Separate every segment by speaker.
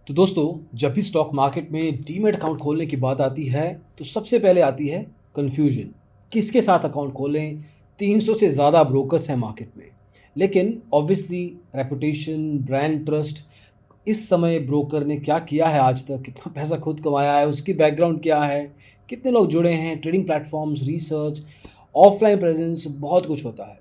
Speaker 1: तो दोस्तों, जब भी स्टॉक मार्केट में डीमैट अकाउंट खोलने की बात आती है तो सबसे पहले आती है कन्फ्यूजन। किसके साथ अकाउंट खोलें? 300 से ज़्यादा ब्रोकर्स हैं मार्केट में, लेकिन ऑब्वियसली रेपुटेशन, ब्रांड ट्रस्ट, इस समय ब्रोकर ने क्या किया है आज तक, कितना पैसा खुद कमाया है, उसकी बैकग्राउंड क्या है, कितने लोग जुड़े हैं, trading platforms, research, offline presence, बहुत कुछ होता है।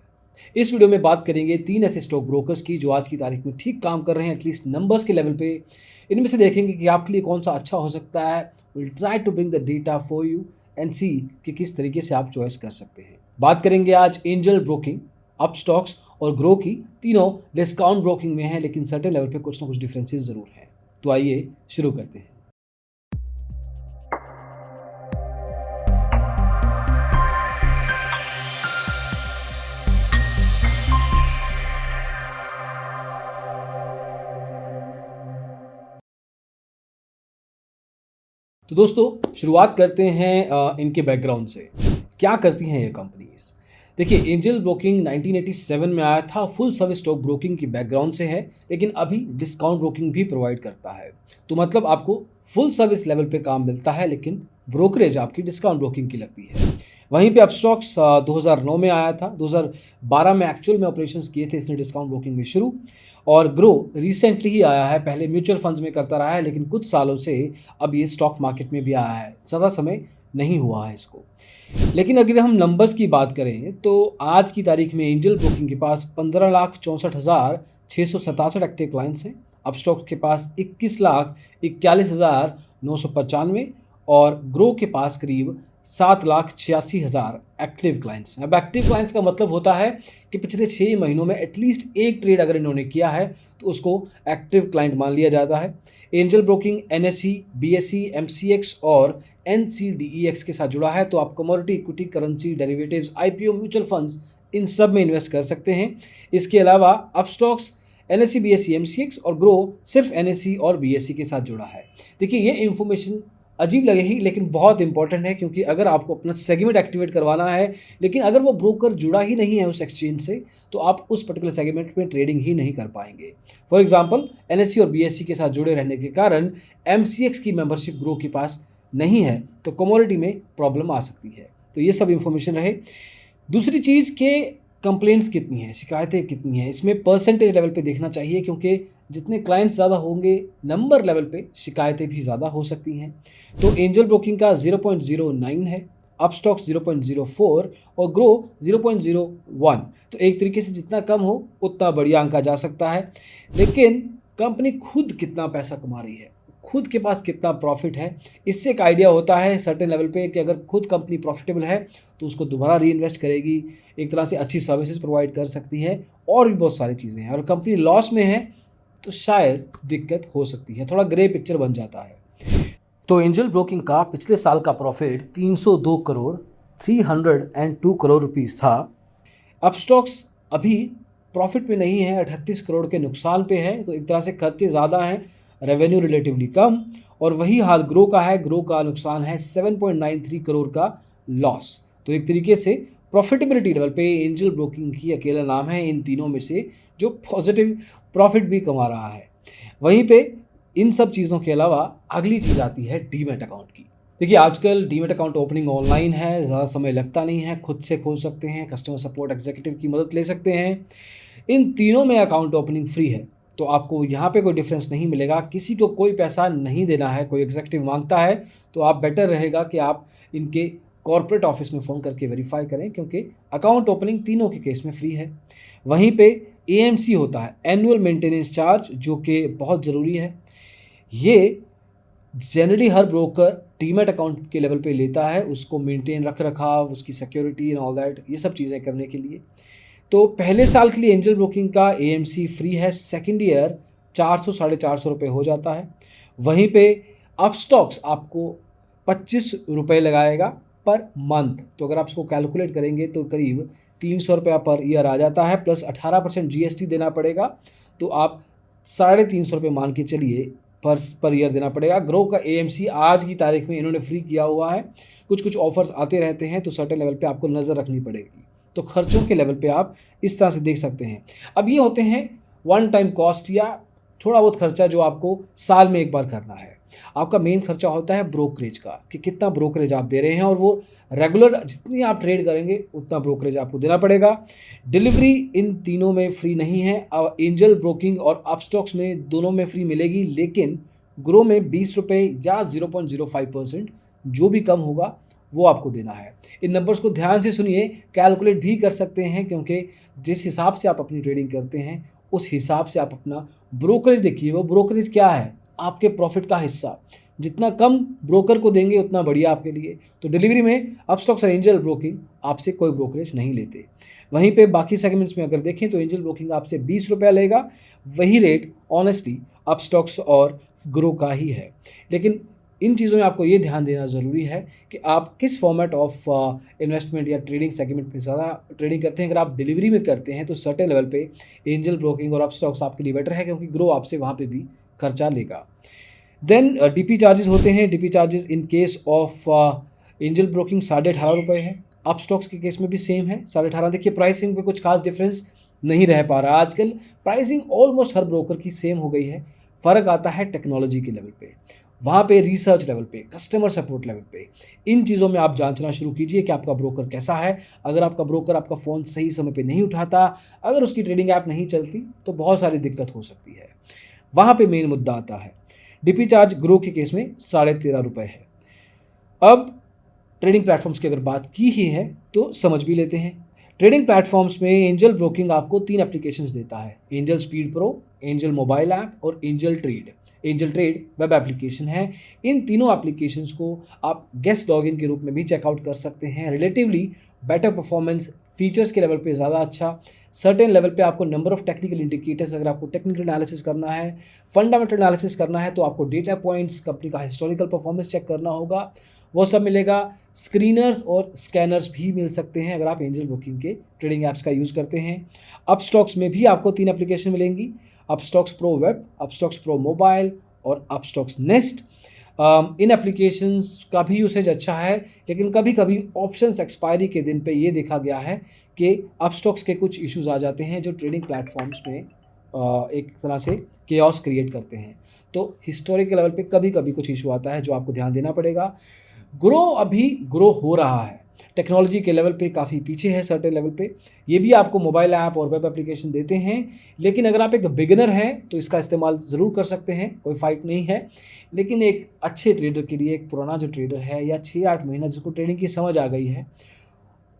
Speaker 1: इस वीडियो में बात करेंगे 3 ऐसे स्टॉक ब्रोकर्स की जो आज की तारीख में ठीक काम कर रहे हैं, एटलीस्ट नंबर्स के लेवल पे। इनमें से देखेंगे कि आपके लिए कौन सा अच्छा हो सकता है। Will try to bring the data for you and see कि किस तरीके से आप चॉइस कर सकते हैं। बात करेंगे आज एंजल ब्रोकिंग, अपस्टॉक्स और ग्रो की। तीनों डिस्काउंट ब्रोकिंग में हैं, लेकिन सर्टेन लेवल पे कुछ ना कुछ डिफरेंसेस ज़रूर हैं। तो आइए शुरू करते हैं। तो दोस्तों, शुरुआत करते हैं इनके बैकग्राउंड से। क्या करती हैं ये कंपनीज? देखिए, एंजल ब्रोकिंग 1987 में आया था, फुल सर्विस स्टॉक ब्रोकिंग की बैकग्राउंड से है, लेकिन अभी डिस्काउंट ब्रोकिंग भी प्रोवाइड करता है। तो मतलब आपको फुल सर्विस लेवल पे काम मिलता है, लेकिन ब्रोकरेज आपकी डिस्काउंट ब्रोकिंग की लगती है। वहीं पे अपस्टॉक्स 2009 में आया था, 2012 में एक्चुअल में ऑपरेशंस किए थे इसने डिस्काउंट ब्रोकिंग में शुरू। और ग्रो रिसेंटली ही आया है, पहले म्यूचुअल फंड्स में करता रहा है, लेकिन कुछ सालों से अब ये स्टॉक मार्केट में भी आया है। ज़्यादा समय नहीं हुआ है इसको। लेकिन अगर हम नंबर्स की बात करें तो आज की तारीख में एंजल ब्रोकिंग के पास 15,64,667 एक्टिव क्लाइंट्स हैं। अपस्टॉक्स के पास 21,41,995 और ग्रो के पास करीब 7,86,000 एक्टिव क्लाइंट्स हैं। अब एक्टिव क्लाइंट्स का मतलब होता है कि पिछले 6 महीनों में एटलीस्ट एक ट्रेड अगर इन्होंने किया है तो उसको एक्टिव क्लाइंट मान लिया जाता है। Angel Broking NSE, BSE, MCX और एनसीडीईएक्स के साथ जुड़ा है, तो आप commodity, equity, currency, derivatives, IPO, mutual funds, इन सब में इन्वेस्ट कर सकते हैं। इसके अलावा अपस्टॉक्स, एनएसई, बीएसई, एमसीएक्स और ग्रो सिर्फ एनएसई और बीएसई के साथ जुड़ा है। देखिए, ये इन्फॉर्मेशन अजीब लगेगी, लेकिन बहुत इंपॉर्टेंट है, क्योंकि अगर आपको अपना सेगमेंट एक्टिवेट करवाना है, लेकिन अगर वो ब्रोकर जुड़ा ही नहीं है उस एक्सचेंज से, तो आप उस पर्टिकुलर सेगमेंट में ट्रेडिंग ही नहीं कर पाएंगे। फॉर एग्जांपल, एनएससी और बीएससी के साथ जुड़े रहने के कारण एमसीएक्स की मेंबरशिप ग्रो के पास नहीं है, तो कमोडिटी में प्रॉब्लम आ सकती है। तो ये सब इंफॉर्मेशन रहे। दूसरी चीज़ के कंप्लेंट्स कितनी हैं, शिकायतें कितनी हैं, इसमें परसेंटेज लेवल पे देखना चाहिए, क्योंकि जितने क्लाइंट्स ज़्यादा होंगे नंबर लेवल पे शिकायतें भी ज़्यादा हो सकती हैं। तो एंजल ब्रोकिंग का 0.09 है, अपस्टॉक्स 0.04 और ग्रो 0.01। तो एक तरीके से जितना कम हो उतना बढ़िया अंक आ जा सकता है। लेकिन कंपनी खुद कितना पैसा कमा रही है, खुद के पास कितना प्रॉफिट है, इससे एक आइडिया होता है सर्टेन लेवल पे कि अगर खुद कंपनी प्रॉफिटेबल है तो उसको दोबारा री इन्वेस्ट करेगी, एक तरह से अच्छी सर्विसेज प्रोवाइड कर सकती है, और भी बहुत सारी चीज़ें हैं। और कंपनी लॉस में है तो शायद दिक्कत हो सकती है, थोड़ा ग्रे पिक्चर बन जाता है। तो एंजल ब्रोकिंग का पिछले साल का प्रॉफिट 302 करोड़ 302 करोड़ रुपीस था। अपस्टॉक्स अभी प्रॉफिट में नहीं है, 38 करोड़ के नुकसान पे है, तो एक तरह से खर्चे ज़्यादा हैं, रेवेन्यू रिलेटिवली कम। और वही हाल ग्रो का है, ग्रो का नुकसान है 7.93 करोड़ का लॉस। तो एक तरीके से प्रॉफिटेबिलिटी लेवल पे एंजल ब्रोकिंग ही अकेला नाम है इन तीनों में से जो पॉजिटिव प्रॉफिट भी कमा रहा है। वहीं पे इन सब चीज़ों के अलावा अगली चीज़ आती है डीमैट अकाउंट की। देखिए, आजकल डीमैट अकाउंट ओपनिंग ऑनलाइन है, ज़्यादा समय लगता नहीं है, खुद से खोल सकते हैं, कस्टमर सपोर्ट एग्जीक्यूटिव की मदद ले सकते हैं। इन तीनों में अकाउंट ओपनिंग फ्री है, तो आपको यहाँ पे कोई डिफरेंस नहीं मिलेगा, किसी को कोई पैसा नहीं देना है। कोई एग्जीक्यूटिव मांगता है तो आप बेटर रहेगा कि आप इनके कॉर्पोरेट ऑफिस में फ़ोन करके वेरीफाई करें, क्योंकि अकाउंट ओपनिंग तीनों के केस में फ्री है। वहीं पे एएमसी होता है, एनुअल मेंटेनेंस चार्ज, जो कि बहुत ज़रूरी है। ये जनरली हर ब्रोकर डीमैट अकाउंट के लेवल पे लेता है, उसको मेंटेन, रख रखाव, उसकी सिक्योरिटी एंड ऑल दैट, ये सब चीज़ें करने के लिए। तो पहले साल के लिए एंजल ब्रोकिंग का एएमसी फ्री है, सेकेंड ईयर 400 साढ़े 400 रुपये हो जाता है। वहीं पे अपस्टॉक्स आपको 25 रुपये लगाएगा पर मंथ, तो अगर आप इसको कैलकुलेट करेंगे तो करीब 300 रुपया पर ईयर आ जाता है, प्लस 18% जीएसटी देना पड़ेगा, तो आप 350 रुपये मान के चलिए पर ईयर देना पड़ेगा। ग्रो का एएमसी आज की तारीख में इन्होंने फ्री किया हुआ है, कुछ ऑफर्स आते रहते हैं, तो सर्टेन लेवल पे आपको नज़र रखनी पड़ेगी। तो खर्चों के लेवल पे आप इस तरह से देख सकते हैं। अब ये होते हैं वन टाइम कॉस्ट या थोड़ा बहुत खर्चा जो आपको साल में एक बार करना है। आपका मेन खर्चा होता है ब्रोकरेज का, कि कितना ब्रोकरेज आप दे रहे हैं, और वो रेगुलर जितनी आप ट्रेड करेंगे उतना ब्रोकरेज आपको देना पड़ेगा। डिलीवरी इन तीनों में फ्री नहीं है। एंजल ब्रोकिंग और अपस्टॉक्स में दोनों में फ्री मिलेगी, लेकिन ग्रो में 20 रुपये या 0.05% जो भी कम होगा वो आपको देना है। इन नंबर्स को ध्यान से सुनिए, कैलकुलेट भी कर सकते हैं, क्योंकि जिस हिसाब से आप अपनी ट्रेडिंग करते हैं उस हिसाब से आप अपना ब्रोकरेज देखिए। वो ब्रोकरेज क्या है? आपके प्रॉफिट का हिस्सा। जितना कम ब्रोकर को देंगे उतना बढ़िया आपके लिए। तो डिलीवरी में अपस्टॉक्स और एंजल ब्रोकिंग आपसे कोई ब्रोकरेज नहीं लेते। वहीं पे बाकी सेगमेंट्स में अगर देखें तो एंजल ब्रोकिंग आपसे 20 रुपया लेगा। वही रेट ऑनेस्टली अपस्टॉक्स और ग्रो का ही है। लेकिन इन चीज़ों में आपको ये ध्यान देना ज़रूरी है कि आप किस फॉर्मेट ऑफ इन्वेस्टमेंट या ट्रेडिंग सेगमेंट में ज़्यादा ट्रेडिंग करते हैं। अगर आप डिलीवरी में करते हैं तो सर्टेन लेवल पे एंजल ब्रोकिंग और अपस्टॉक्स आपके लिए बेटर है, क्योंकि ग्रो आपसे वहाँ पे भी खर्चा लेगा। देन डीपी चार्जेस होते हैं। DP charges in case of angel broking 18.5 रुपये है। अपस्टॉक्स के केस में भी सेम है 18.5। देखिए प्राइसिंग पे कुछ खास डिफरेंस नहीं रह पा रहा। आजकल प्राइसिंग ऑलमोस्ट हर ब्रोकर की सेम हो गई है। फ़र्क आता है टेक्नोलॉजी के लेवल पे, वहाँ पे रिसर्च लेवल पे, कस्टमर सपोर्ट लेवल पे। इन चीज़ों में आप जांचना शुरू कीजिए कि आपका ब्रोकर कैसा है। अगर आपका ब्रोकर आपका फ़ोन सही समय पे नहीं उठाता, अगर उसकी ट्रेडिंग ऐप नहीं चलती, तो बहुत सारी दिक्कत हो सकती है। वहाँ पे मेन मुद्दा आता है। डीपी चार्ज ग्रो के केस में 13.5 रुपये है। अब ट्रेडिंग प्लेटफॉर्म्स की अगर बात की ही है तो समझ भी लेते हैं। ट्रेडिंग प्लेटफॉर्म्स में एंजल ब्रोकिंग आपको 3 एप्लीकेशंस देता है: Angel Speed Pro, Angel mobile app और Angel Trade. Angel Trade web application है। इन तीनों एप्लीकेशंस को आप गेस्ट लॉगिन के रूप में भी चेकआउट कर सकते हैं। रिलेटिवली बेटर परफॉर्मेंस, फीचर्स के लेवल पे ज़्यादा अच्छा। सर्टेन लेवल पे आपको नंबर ऑफ टेक्निकल इंडिकेटर्स, अगर आपको टेक्निकल एनालिसिस करना है, फंडामेंटल एनालिसिस करना है, तो आपको डेटा पॉइंट्स, कंपनी का हिस्टोरिकल परफॉर्मेंस चेक करना होगा, वो सब मिलेगा। स्क्रीनर्स और स्कैनर्स भी मिल सकते हैं अगर आप एंजल ब्रोकिंग के ट्रेडिंग ऐप्स का यूज़ करते हैं। अपस्टॉक्स में भी आपको 3 एप्लीकेशन मिलेंगी: Upstox pro web, Upstox pro mobile और अपस्टॉक्स नेस्ट। इन एप्लीकेशंस का भी यूसेज अच्छा है, लेकिन कभी कभी ऑप्शंस एक्सपायरी के दिन पे ये देखा गया है कि अपस्टॉक्स के कुछ इश्यूज आ जाते हैं जो ट्रेडिंग प्लेटफॉर्म्स में एक तरह से केओस क्रिएट करते हैं। तो हिस्टोरिकल लेवल पे कभी कभी कुछ इशू आता है जो आपको ध्यान देना पड़ेगा। ग्रो अभी ग्रो हो रहा है, टेक्नोलॉजी के लेवल पे काफ़ी पीछे है सर्टेन लेवल पे। ये भी आपको मोबाइल ऐप और वेब एप्लीकेशन देते हैं, लेकिन अगर आप एक बिगिनर हैं तो इसका इस्तेमाल ज़रूर कर सकते हैं, कोई फाइट नहीं है। लेकिन एक अच्छे ट्रेडर के लिए, एक पुराना जो ट्रेडर है या 6-8 महीना जिसको ट्रेडिंग की समझ आ गई है,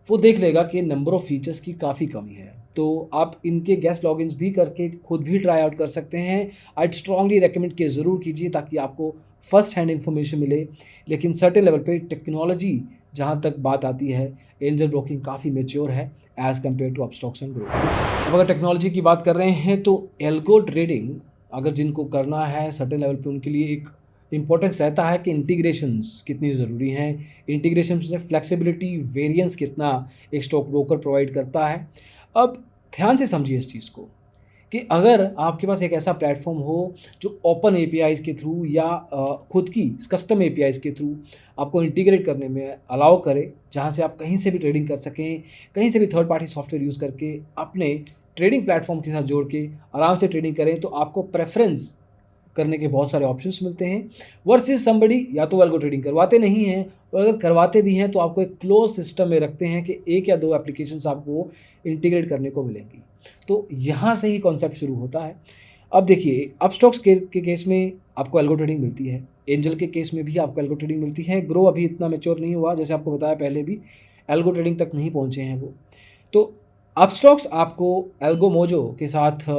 Speaker 1: वो देख लेगा कि नंबर ऑफ़ फीचर्स की काफ़ी कमी है। तो आप इनके गेस्ट लॉगिन्स भी करके खुद भी ट्राई आउट कर सकते हैं। आइड स्ट्रांगली रेकमेंड के ज़रूर कीजिए ताकि आपको फर्स्ट हैंड इन्फॉर्मेशन मिले। लेकिन सर्टेन लेवल पे टेक्नोलॉजी जहाँ तक बात आती है, एंजल ब्रोकिंग काफ़ी मैच्योर है as compared to Upstox and Groww. अब अगर टेक्नोलॉजी की बात कर रहे हैं तो एल्गो ट्रेडिंग अगर जिनको करना है सर्टेन लेवल पे, उनके लिए एक इम्पोर्टेंस रहता है कि इंटीग्रेशंस कितनी ज़रूरी हैं। इंटीग्रेशन से फ्लेक्सिबिलिटी, वेरिएंस कितना एक स्टॉक ब्रोकर प्रोवाइड करता है। अब ध्यान से समझिए इस चीज़ को कि अगर आपके पास एक ऐसा प्लेटफॉर्म हो जो ओपन एपीआईज़ के थ्रू या खुद की कस्टम एपीआईज़ के थ्रू आपको इंटीग्रेट करने में अलाउ करे, जहाँ से आप कहीं से भी ट्रेडिंग कर सकें, कहीं से भी थर्ड पार्टी सॉफ्टवेयर यूज़ करके अपने ट्रेडिंग प्लेटफॉर्म के साथ जोड़ के आराम से ट्रेडिंग करें, तो आपको प्रेफरेंस करने के बहुत सारे ऑप्शंस मिलते हैं वर्सेस समबडी या तो एल्गो ट्रेडिंग करवाते नहीं हैं, और अगर करवाते भी हैं तो आपको एक क्लोज सिस्टम में रखते हैं कि 1 या 2 एप्लीकेशंस आपको इंटीग्रेट करने को मिलेंगी। तो यहाँ से ही कॉन्सेप्ट शुरू होता है। अब देखिए अपस्टॉक्स के केस में आपको एल्गो ट्रेडिंग मिलती है, एंजल के केस में भी आपको एल्गो ट्रेडिंग मिलती है। ग्रो अभी इतना मैच्योर नहीं हुआ, जैसे आपको बताया पहले भी, एल्गो ट्रेडिंग तक नहीं पहुँचे हैं वो। तो अपस्टॉक्स आपको एल्गो मोजो के साथ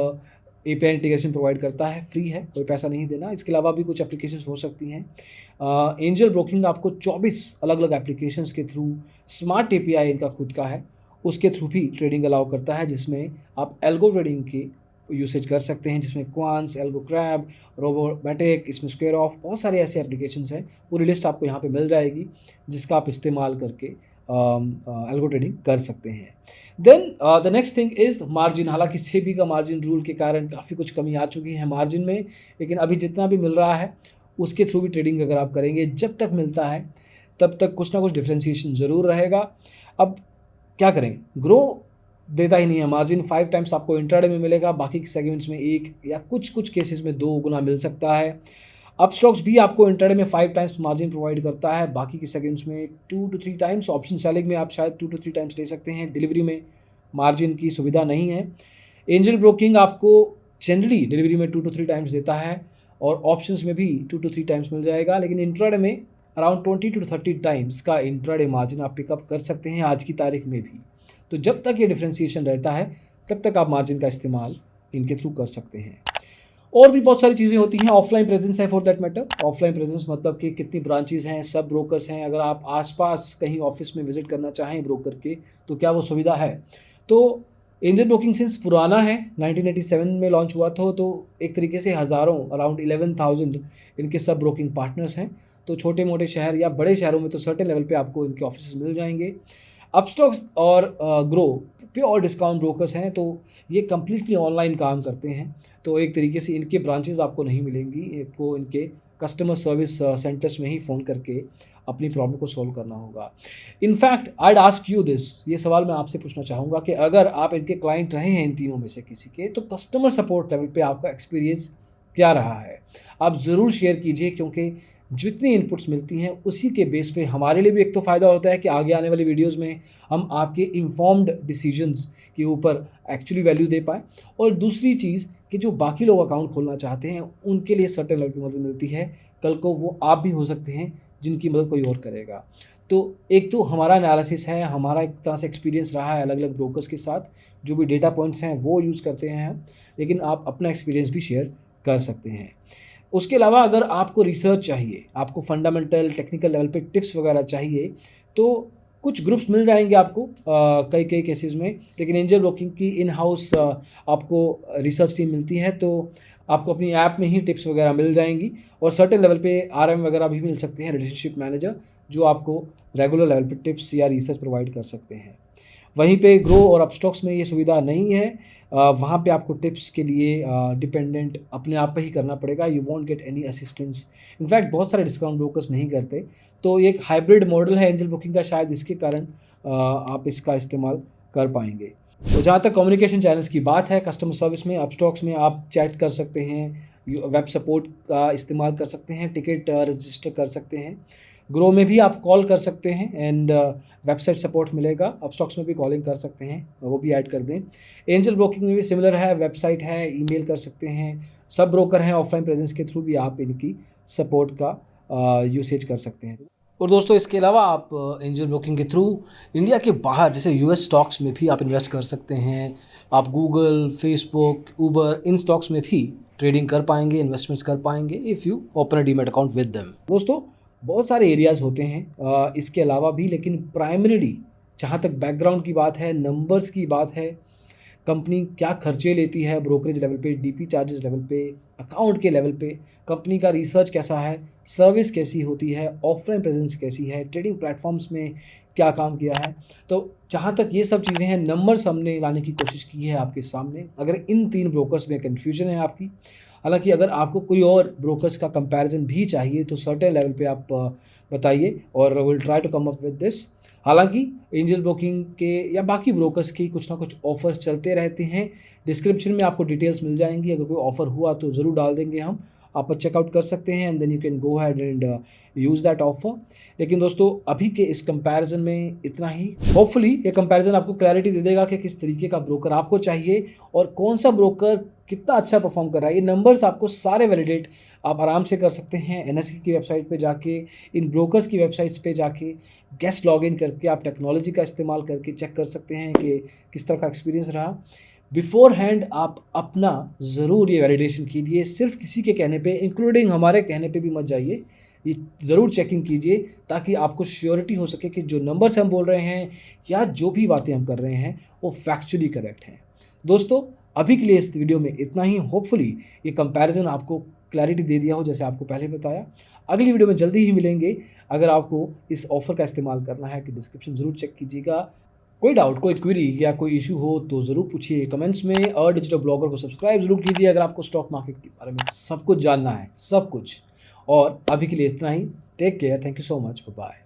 Speaker 1: एपीआई इंटीग्रेशन प्रोवाइड करता है, फ्री है, कोई पैसा नहीं देना। इसके अलावा भी कुछ एप्लीकेशंस हो सकती हैं। एंजल ब्रोकिंग आपको 24 अलग अलग एप्लीकेशंस के थ्रू, स्मार्ट एपीआई इनका खुद का है, उसके थ्रू भी ट्रेडिंग अलाउ करता है, जिसमें आप एल्गो ट्रेडिंग के यूसेज कर सकते हैं, जिसमें क्वांस, एल्गो क्रैब, रोबोमेटिक, इसमें स्क्वायर ऑफ, बहुत सारे ऐसे एप्लीकेशंस हैं। पूरी लिस्ट आपको यहाँ पे मिल जाएगी जिसका आप इस्तेमाल करके एल्गो ट्रेडिंग कर सकते हैं। Then the next thing is margin. हालांकि सेबी का मार्जिन रूल के कारण काफ़ी कुछ कमी आ चुकी है मार्जिन में, लेकिन अभी जितना भी मिल रहा है उसके थ्रू भी ट्रेडिंग अगर आप करेंगे, जब तक मिलता है तब तक कुछ ना कुछ डिफ्रेंशिएशन ज़रूर रहेगा। अब क्या करें, ग्रो देता ही नहीं है। मार्जिन 5 टाइम्स आपको इंट्राडे में मिलेगा, बाकी के सेगमेंट्स में 1 या कुछ केसेस में 2 गुना मिल सकता है। अपस्टॉक्स भी आपको इंट्राडे में 5 टाइम्स मार्जिन प्रोवाइड करता है, बाकी के सेगमेंट्स में 2 to 3 टाइम्स। ऑप्शन सेलिंग में आप शायद 2 to 3 टाइम्स ले सकते हैं। डिलीवरी में मार्जिन की सुविधा नहीं है। एंजल ब्रोकिंग आपको जनरली डिलीवरी में 2 to 3 टाइम्स देता है और ऑप्शंस में भी 2 to 3 टाइम्स मिल जाएगा, लेकिन इंट्राडे में अराउंड 20 to 30 टाइम्स का इंट्राडे मार्जिन आप पिकअप कर सकते हैं आज की तारीख में भी। तो जब तक ये डिफ्रेंशिएशन रहता है तब तक आप मार्जिन का इस्तेमाल इनके थ्रू कर सकते हैं। और भी बहुत सारी चीज़ें होती हैं। ऑफलाइन प्रेजेंस है for that matter. Offline presence मतलब कि कितनी ब्रांचेज हैं, सब ब्रोकर्स हैं। अगर आप आसपास कहीं ऑफिस में विजिट करना चाहें ब्रोकर के, तो क्या वो सुविधा है? तो एंजल ब्रोकिंग सिंस पुराना है, 1987 में लॉन्च हुआ था, तो एक तरीके से हज़ारों अराउंड 11,000 इनके सब ब्रोकिंग पार्टनर्स हैं। तो छोटे मोटे शहर या बड़े शहरों में तो सर्टेन लेवल पे आपको इनके ऑफिस मिल जाएंगे। अपस्टॉक्स और ग्रो प्योर डिस्काउंट ब्रोकर्स हैं, तो ये कम्प्लीटली ऑनलाइन काम करते हैं। तो एक तरीके से इनके ब्रांचेस आपको नहीं मिलेंगी, आपको इनके कस्टमर सर्विस सेंटर्स में ही फ़ोन करके अपनी प्रॉब्लम को सॉल्व करना होगा। In fact I'd ask you this, ये सवाल मैं आपसे पूछना चाहूँगा कि अगर आप इनके क्लाइंट रहे हैं इन तीनों में से किसी के, तो कस्टमर सपोर्ट लेवल पे आपका एक्सपीरियंस क्या रहा है? आप ज़रूर शेयर कीजिए, क्योंकि जितनी इनपुट्स मिलती हैं उसी के बेस पे हमारे लिए भी एक तो फ़ायदा होता है कि आगे आने वाली वीडियोज़ में हम आपके इन्फॉर्म्ड डिसीजंस के ऊपर एक्चुअली वैल्यू दे पाएँ, और दूसरी चीज़ कि जो बाकी लोग अकाउंट खोलना चाहते हैं उनके लिए सर्टेन लेवल की मदद मिलती है। कल को वो आप भी हो सकते हैं जिनकी मदद कोई और करेगा। तो एक तो हमारा एनालिसिस है, हमारा एक तरह से एक्सपीरियंस रहा है अलग अलग ब्रोकर्स के साथ, जो भी डेटा पॉइंट्स हैं वो यूज़ करते हैं हम, लेकिन आप अपना एक्सपीरियंस भी शेयर कर सकते हैं। उसके अलावा अगर आपको रिसर्च चाहिए, आपको फंडामेंटल टेक्निकल लेवल पे टिप्स वगैरह चाहिए, तो कुछ ग्रुप्स मिल जाएंगे आपको कई केसेस में, लेकिन एंजल ब्रोकिंग की इन हाउस आपको रिसर्च टीम मिलती है, तो आपको अपनी ऐप में ही टिप्स वगैरह मिल जाएंगी। और सर्टेन लेवल पे आरएम वगैरह भी मिल सकते हैं, रिलेशनशिप मैनेजर, जो आपको रेगुलर लेवल पे टिप्स या रिसर्च प्रोवाइड कर सकते हैं। वहीं पे ग्रो और अपस्टॉक्स में ये सुविधा नहीं है। वहाँ पे आपको टिप्स के लिए डिपेंडेंट अपने आप पे ही करना पड़ेगा। You want get any assistance. In fact बहुत सारे डिस्काउंट ब्रोकर्स नहीं करते, तो एक हाइब्रिड मॉडल है एंजल बुकिंग का, शायद इसके कारण आप इसका इस्तेमाल कर पाएंगे। तो जहाँ तक कम्युनिकेशन चैनल्स की बात है, कस्टमर सर्विस में अपस्टॉक्स में आप चैट कर सकते हैं, वेब सपोर्ट का इस्तेमाल कर सकते हैं, टिकट रजिस्टर कर सकते हैं। ग्रो में भी आप कॉल कर सकते हैं एंड वेबसाइट सपोर्ट मिलेगा। अपस्टॉक्स में भी कॉलिंग कर सकते हैं, वो भी ऐड कर दें। एंजल ब्रोकिंग में भी सिमिलर है, वेबसाइट है, ईमेल कर सकते हैं। सब ब्रोकर हैं, ऑफलाइन प्रेजेंस के थ्रू भी आप इनकी सपोर्ट का यूसेज कर सकते हैं। और दोस्तों इसके अलावा आप एंजल ब्रोकिंग के थ्रू इंडिया के बाहर जैसे यूएस स्टॉक्स में भी आप इन्वेस्ट कर सकते हैं। आप गूगल, फेसबुक, ऊबर, इन स्टॉक्स में भी ट्रेडिंग कर पाएंगे, इन्वेस्टमेंट्स कर पाएंगे if you open a demat account with them. दोस्तों बहुत सारे एरियाज़ होते हैं इसके अलावा भी, लेकिन प्राइमरीली जहाँ तक बैकग्राउंड की बात है, नंबर्स की बात है, कंपनी क्या खर्चे लेती है ब्रोकरेज लेवल पे, डीपी चार्जेस लेवल पे, अकाउंट के लेवल पे, कंपनी का रिसर्च कैसा है, सर्विस कैसी होती है, ऑफलाइन प्रेजेंस कैसी है, ट्रेडिंग प्लेटफॉर्म्स में क्या काम किया है, तो जहाँ तक ये सब चीज़ें हैं नंबर्स हमने लाने की कोशिश की है आपके सामने। अगर इन 3 ब्रोकर्स में कन्फ्यूजन है आपकी, हालांकि अगर आपको कोई और ब्रोकर्स का कंपैरिजन भी चाहिए तो सर्टेन लेवल पे आप बताइए और will try to come up with this. हालांकि एंजल ब्रोकिंग के या बाकी ब्रोकर्स की कुछ ना कुछ ऑफर्स चलते रहते हैं। डिस्क्रिप्शन में आपको डिटेल्स मिल जाएंगी, अगर कोई ऑफ़र हुआ तो ज़रूर डाल देंगे हम, आप चेकआउट कर सकते हैं and then you can go ahead and use that offer. लेकिन दोस्तों अभी के इस कंपैरिजन में इतना ही। होपफुली ये कंपैरिजन आपको क्लैरिटी दे देगा कि किस तरीके का ब्रोकर आपको चाहिए और कौन सा ब्रोकर कितना अच्छा परफॉर्म कर रहा है। ये नंबर्स आपको सारे वैलिडेट आप आराम से कर सकते हैं एनएसई की वेबसाइट पे जाके, इन ब्रोकर्स की वेबसाइट्स पे जाके गेस्ट लॉगिन करके आप टेक्नोलॉजी का इस्तेमाल करके चेक कर सकते हैं कि किस तरह का एक्सपीरियंस रहा। बिफोर हैंड आप अपना ज़रूर ये वैलिडेशन कीजिए, सिर्फ किसी के कहने पे, इंक्लूडिंग हमारे कहने पे भी मत जाइए। ये ज़रूर चेकिंग कीजिए ताकि आपको श्योरिटी हो सके कि जो नंबर्स हम बोल रहे हैं या जो भी बातें हम कर रहे हैं वो फैक्चुअली करेक्ट हैं। दोस्तों अभी के लिए इस वीडियो में इतना ही। होपफुली ये कंपैरिजन आपको क्लैरिटी दे दिया हो जैसे आपको पहले बताया। अगली वीडियो में जल्दी ही मिलेंगे। अगर आपको इस ऑफ़र का इस्तेमाल करना है कि डिस्क्रिप्शन ज़रूर चेक कीजिएगा। कोई डाउट, कोई क्वेरी या कोई इशू हो तो ज़रूर पूछिए कमेंट्स में, और डिजिटल ब्लॉगर को सब्सक्राइब ज़रूर कीजिए अगर आपको स्टॉक मार्केट के बारे में सब कुछ जानना है, सब कुछ। और अभी के लिए इतना ही। Take care, thank you so much, bye.